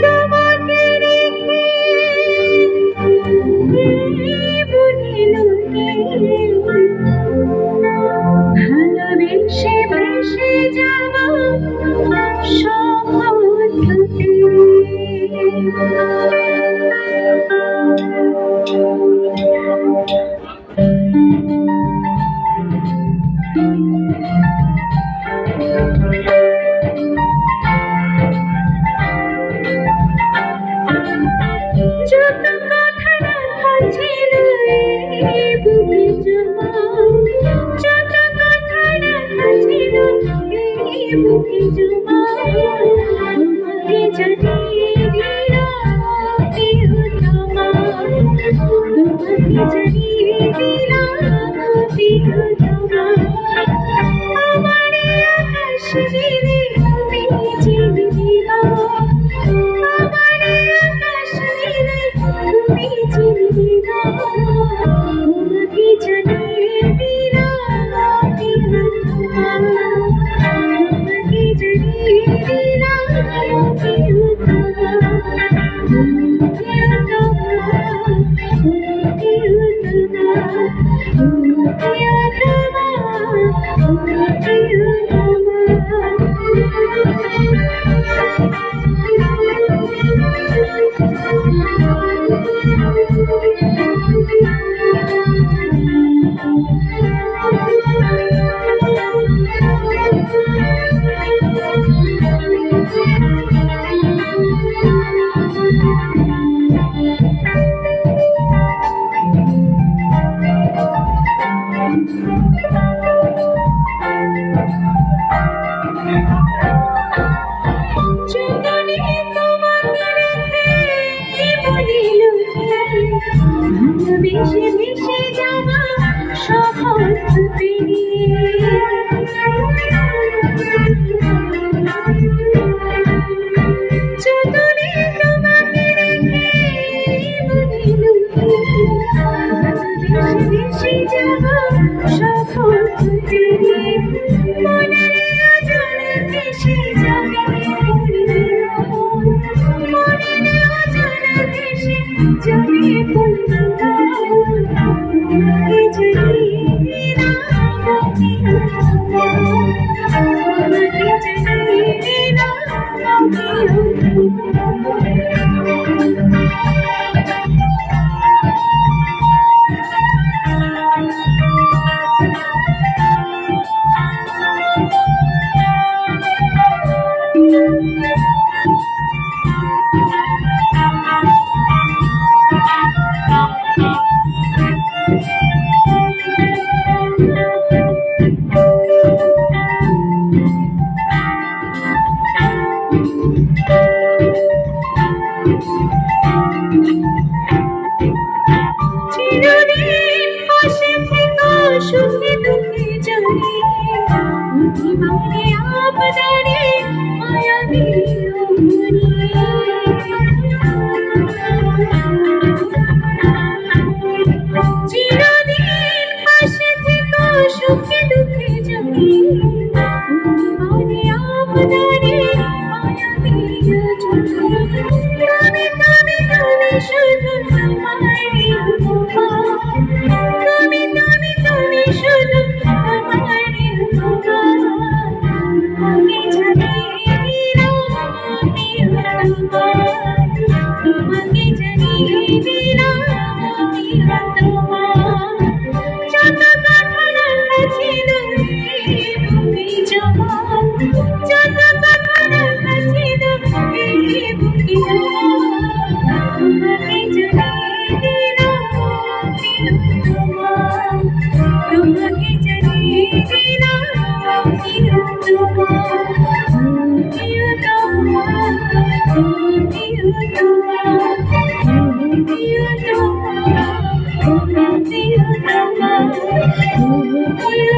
তোমাকে রেখে ভালোবেসে ভেসে যাব সমুদ্রতে। যত কথা রাখা ছিল এই বুকে জমা, যত কথা রাখা ছিল এই বুকে জমা, তোমাকে জানিয়ে দিলাম প্রিয়তমা, তোমাকে জানিয়ে দিলাম প্রিয়তমা। আমার আকাশ নীলে তুমি চিনি দিলা, আমার আকাশ নীলে তুমি চিনি দিলা, তোমাকে জানিয়ে দিলাম প্রিয়তমা, তোমাকে জানিয়ে দিলাম প্রিয়তমা, প্রিয়তমা, প্রিয়তমা, ভালোবেসে ভেসে যাব সমুদ্রতে। যতনে তোমাকে রেখে ভালোবেসে ভেসে যাব সমুদ্রতে। মনের অজানা ভেসে যাবে মনের অজানা ভেসে যাবে তোমাকে জানিয়ে দিলাম প্রিয়তমা, তোমাকে জানিয়ে দিলাম প্রিয়তমা। চিরদিন পাশে থেকো সুখে দুঃখে জানি, অভিমানে আপনারে মায়া দিও মনে। চিরদিন পাশে থেকো সুখে দুঃখে জানি, অভিমানে আপনারে মায়া দিও মনে। তুমি তুমি তুমি শুধু তোমারই উপমা, তুমি তুমি তুমি শুধু তোমারই উপমা, তোমাকে জানিয়ে দিলাম প্রিয়তমা, তোমাকে জানিয়ে দিলাম প্রিয়তমা। যত কথা রাখা ছিল এই বুকে জমা, যত কথা রাখা ছিল এই বুকে জমা, তোমাকে জানিয়ে দিলাম প্রিয়তমা, তোমাকে জানিয়ে দিলাম প্রিয়তমা, প্রিয়তমা, প্রিয়তমা, প্রিয়তমা, প্রিয়তমা, প্রিয়তমা।